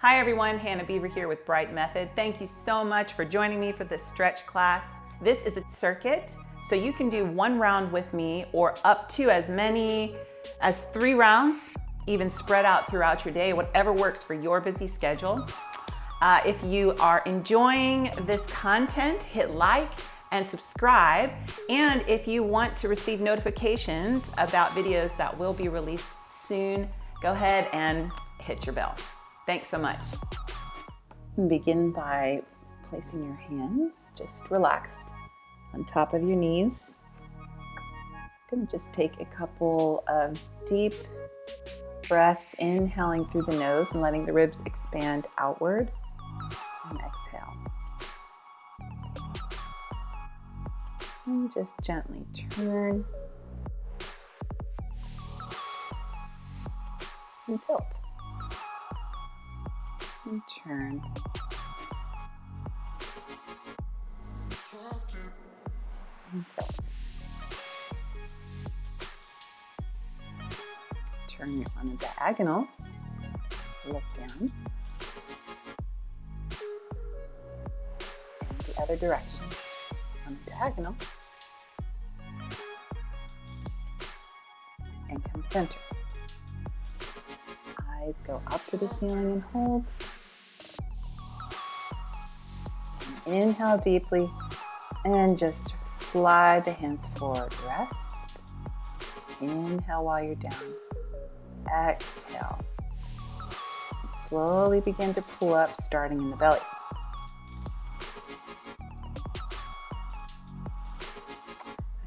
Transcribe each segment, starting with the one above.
Hi everyone, Hannah Beaver here with Bright Method. Thank you so much for joining me for this stretch class. This is a circuit, so you can do one round with me or up to as many as 3 rounds, even spread out throughout your day, whatever works for your busy schedule. If you are enjoying this content, hit like and subscribe. And if you want to receive notifications about videos that will be released soon, go ahead and hit your bell. Thanks so much. Begin by placing your hands just relaxed on top of your knees. I'm going to just take a couple of deep breaths, inhaling through the nose and letting the ribs expand outward, and exhale. And just gently turn and tilt. And turn. And tilt. Turn on a diagonal. Look down. And the other direction. On a diagonal. And come center. Eyes go up to the ceiling and hold. Inhale deeply and just slide the hands forward. Rest. Inhale while you're down. Exhale. And slowly begin to pull up, starting in the belly.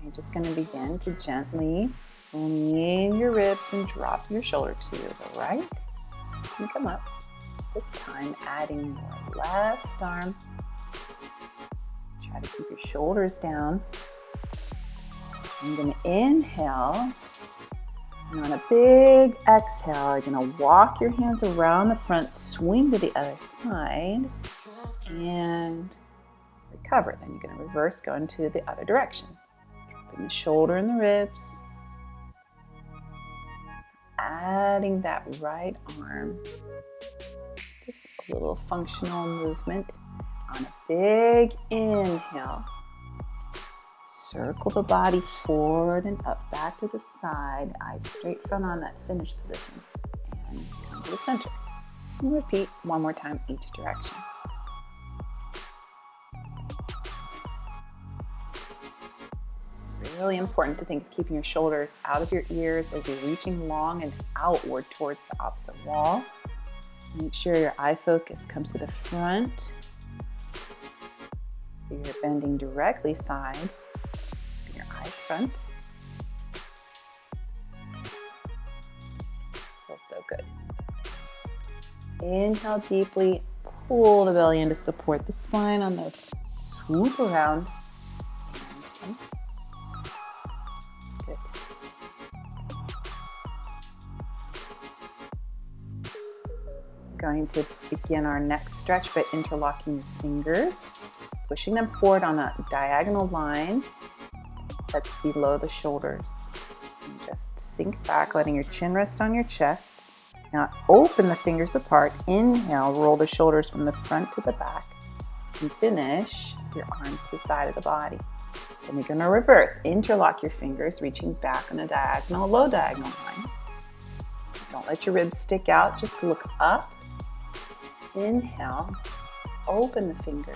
You're just going to begin to gently lean your ribs and drop your shoulder to the right and come up. This time adding your left arm. Try to keep your shoulders down. I'm going to inhale, and on a big exhale, you're going to walk your hands around the front, swing to the other side, and recover. Then you're going to reverse, go into the other direction. Dropping the shoulder and the ribs. Adding that right arm. Just a little functional movement. On a big inhale, circle the body forward and up, back to the side, eyes straight front on that finished position, and come to the center. And repeat one more time each direction. Really important to think of keeping your shoulders out of your ears as you're reaching long and outward towards the opposite wall. Make sure your eye focus comes to the front. So you're bending directly side, your eyes front. Feels so good. Inhale deeply, pull the belly in to support the spine on the swoop around. Good. Going to begin our next stretch by interlocking your fingers. Pushing them forward on a diagonal line that's below the shoulders. And just sink back, letting your chin rest on your chest. Now open the fingers apart. Inhale, roll the shoulders from the front to the back. And finish your arms to the side of the body. Then you're going to reverse. Interlock your fingers, reaching back on a diagonal, low diagonal line. Don't let your ribs stick out. Just look up. Inhale, open the fingers.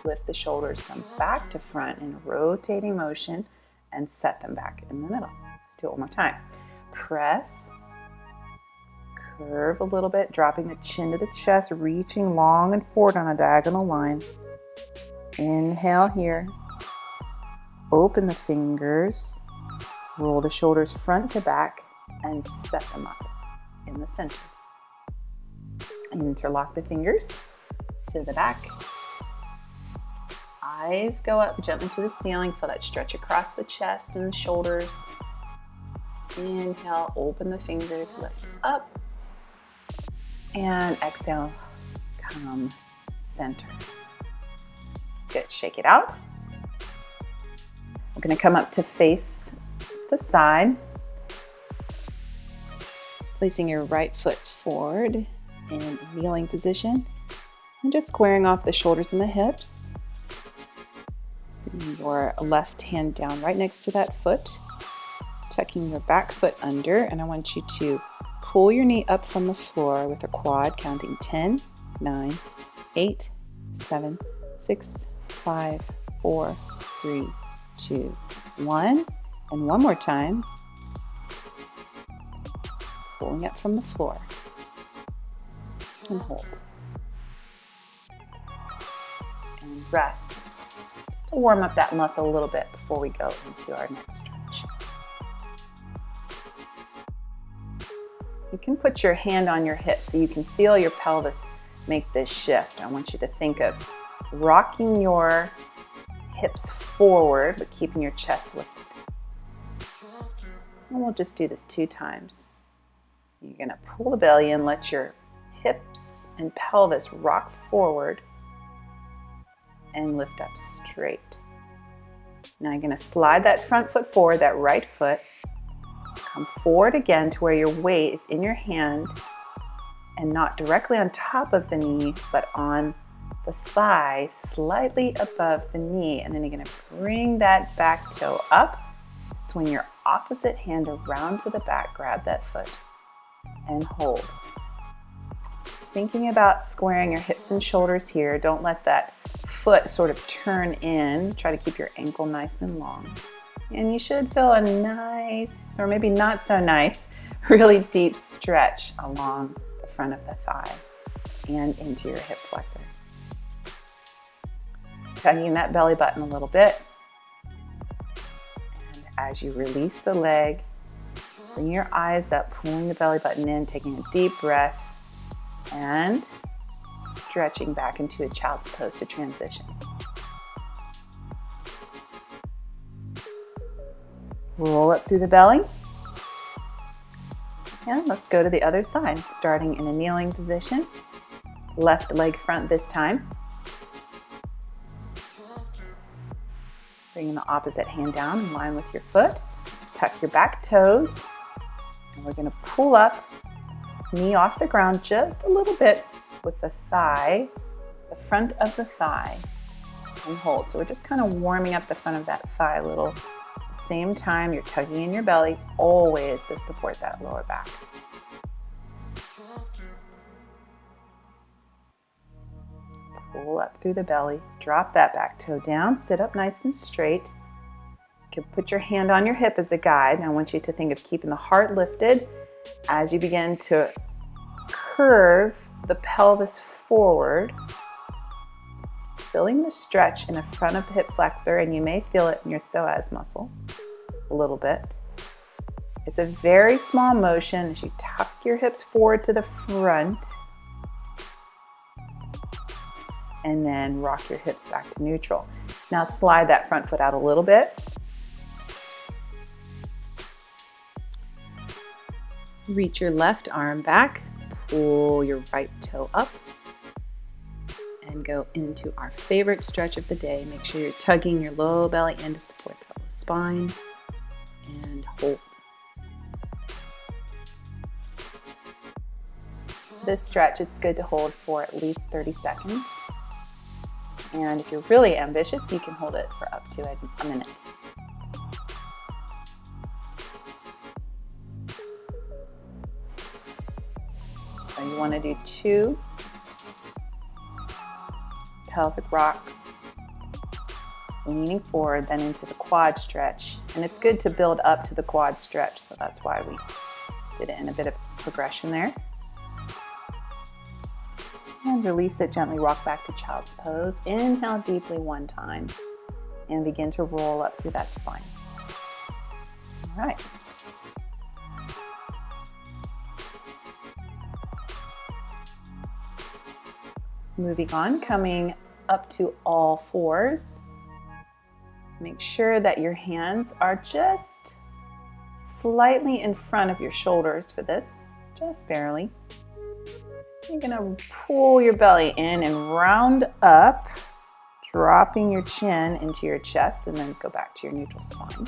Lift the shoulders, come back to front in a rotating motion and set them back in the middle. Let's do it one more time. Press, curve a little bit, dropping the chin to the chest, reaching long and forward on a diagonal line. Inhale here. Open the fingers, roll the shoulders front to back and set them up in the center. Interlock the fingers to the back. Eyes go up gently to the ceiling. Feel that stretch across the chest and the shoulders. Inhale, open the fingers, lift up. And exhale, come center. Good, shake it out. We're gonna come up to face the side. Placing your right foot forward in kneeling position. And just squaring off the shoulders and the hips. Your left hand down right next to that foot. Tucking your back foot under, and I want you to pull your knee up from the floor with a quad, counting 10, 9, 8, 7, 6, 5, 4, 3, 2, 1. And one more time. Pulling up from the floor. And hold. And rest. Just to warm up that muscle a little bit before we go into our next stretch. You can put your hand on your hip so you can feel your pelvis make this shift. I want you to think of rocking your hips forward, but keeping your chest lifted. And we'll just do this 2 times. You're going to pull the belly in, let your hips and pelvis rock forward and lift up straight. Now you're going to slide that front foot forward, that right foot. Come forward again to where your weight is in your hand and not directly on top of the knee, but on the thigh, slightly above the knee. And then you're going to bring that back toe up, swing your opposite hand around to the back, grab that foot, and hold. Thinking about squaring your hips and shoulders here. Don't let that foot sort of turn in. Try to keep your ankle nice and long. And you should feel a nice, or maybe not so nice, really deep stretch along the front of the thigh and into your hip flexor. Tugging that belly button a little bit. And as you release the leg, bring your eyes up, pulling the belly button in, taking a deep breath, and stretching back into a child's pose to transition. Roll up through the belly. And let's go to the other side, starting in a kneeling position. Left leg front this time. Bringing the opposite hand down in line with your foot. Tuck your back toes. And we're going to pull up, knee off the ground just a little bit with the thigh, the front of the thigh, and hold. So we're just kind of warming up the front of that thigh a little. At the same time, you're tugging in your belly, always to support that lower back. Pull up through the belly, drop that back toe down, sit up nice and straight. You can put your hand on your hip as a guide. And I want you to think of keeping the heart lifted as you begin to curve the pelvis forward, feeling the stretch in the front of the hip flexor, and you may feel it in your psoas muscle a little bit. It's a very small motion as you tuck your hips forward to the front and then rock your hips back to neutral. Now slide that front foot out a little bit. Reach your left arm back, pull your right toe up, and go into our favorite stretch of the day. Make sure you're tugging your low belly in to support the low spine, and hold. This stretch, it's good to hold for at least 30 seconds. And if you're really ambitious, you can hold it for up to a minute. So you want to do 2 pelvic rocks, leaning forward, then into the quad stretch. And it's good to build up to the quad stretch, so that's why we did it in a bit of progression there. And release it, gently rock back to child's pose. Inhale deeply 1 time and begin to roll up through that spine. All right. Moving on, coming up to all fours. Make sure that your hands are just slightly in front of your shoulders for this, just barely. You're going to pull your belly in and round up, dropping your chin into your chest, and then go back to your neutral spine.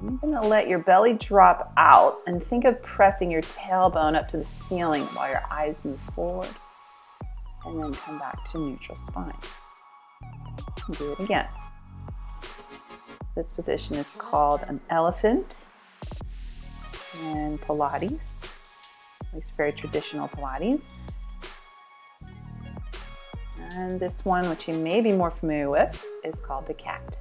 You're gonna let your belly drop out and think of pressing your tailbone up to the ceiling while your eyes move forward. And then come back to neutral spine. Do it again. This position is called an elephant in Pilates, at least very traditional Pilates. And this one, which you may be more familiar with, is called the cat.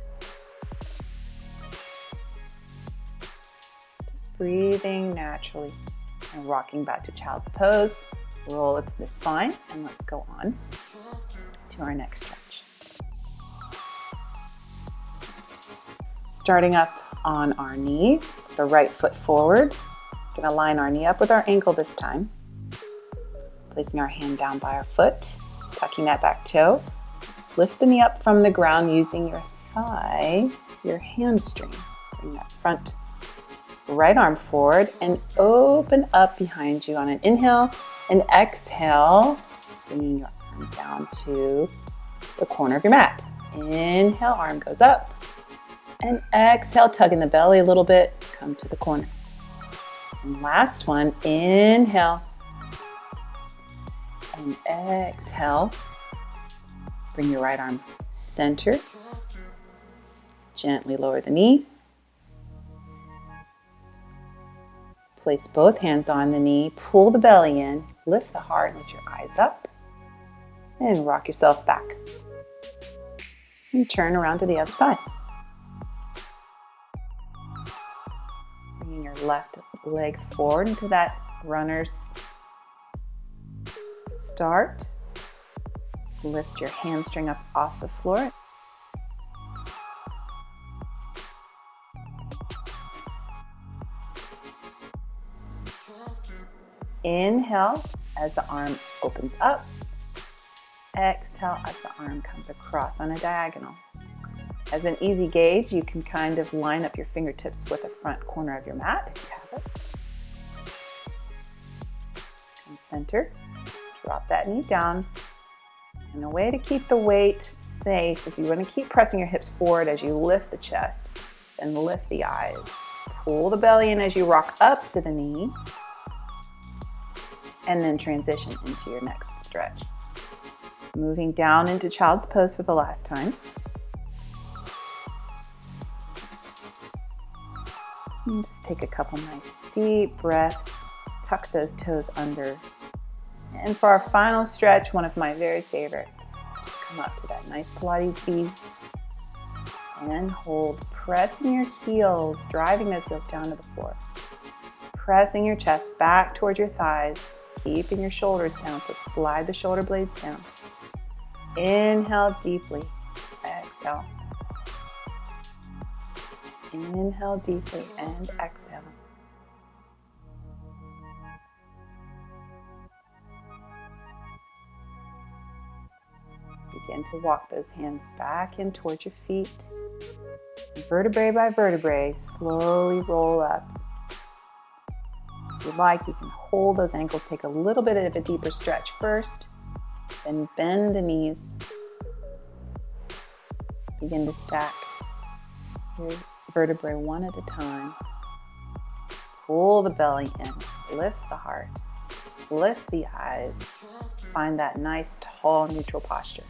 Just breathing naturally and rocking back to child's pose. Roll it to the spine, and let's go on to our next stretch. Starting up on our knee, the right foot forward. We're gonna line our knee up with our ankle this time. Placing our hand down by our foot, tucking that back toe. Lift the knee up from the ground using your thigh, your hamstring. Bring that front right arm forward and open up behind you on an inhale, and exhale, bringing your arm down to the corner of your mat. Inhale, arm goes up, and exhale, tug in the belly a little bit, come to the corner. And last one, inhale, and exhale, bring your right arm center, gently lower the knee. Place both hands on the knee, pull the belly in, lift the heart, lift your eyes up, and rock yourself back. And turn around to the other side. Bringing your left leg forward into that runner's start. Lift your hamstring up off the floor. Inhale as the arm opens up. Exhale as the arm comes across on a diagonal. As an easy gauge, you can kind of line up your fingertips with the front corner of your mat if you have it. Come center, drop that knee down. And a way to keep the weight safe is you want to keep pressing your hips forward as you lift the chest and lift the eyes. Pull the belly in as you rock up to the knee. And then transition into your next stretch. Moving down into child's pose for the last time. And just take a couple nice deep breaths. Tuck those toes under. And for our final stretch, one of my very favorites, just come up to that nice Pilates V and hold, pressing your heels, driving those heels down to the floor. Pressing your chest back towards your thighs. Keeping your shoulders down, so slide the shoulder blades down. Inhale deeply, exhale. Inhale deeply and exhale. Begin to walk those hands back in towards your feet. Vertebrae by vertebrae, slowly roll up. If you like, you can hold those ankles, take a little bit of a deeper stretch first, then bend the knees. Begin to stack your vertebrae one at a time. Pull the belly in, lift the heart, lift the eyes. Find that nice, tall, neutral posture.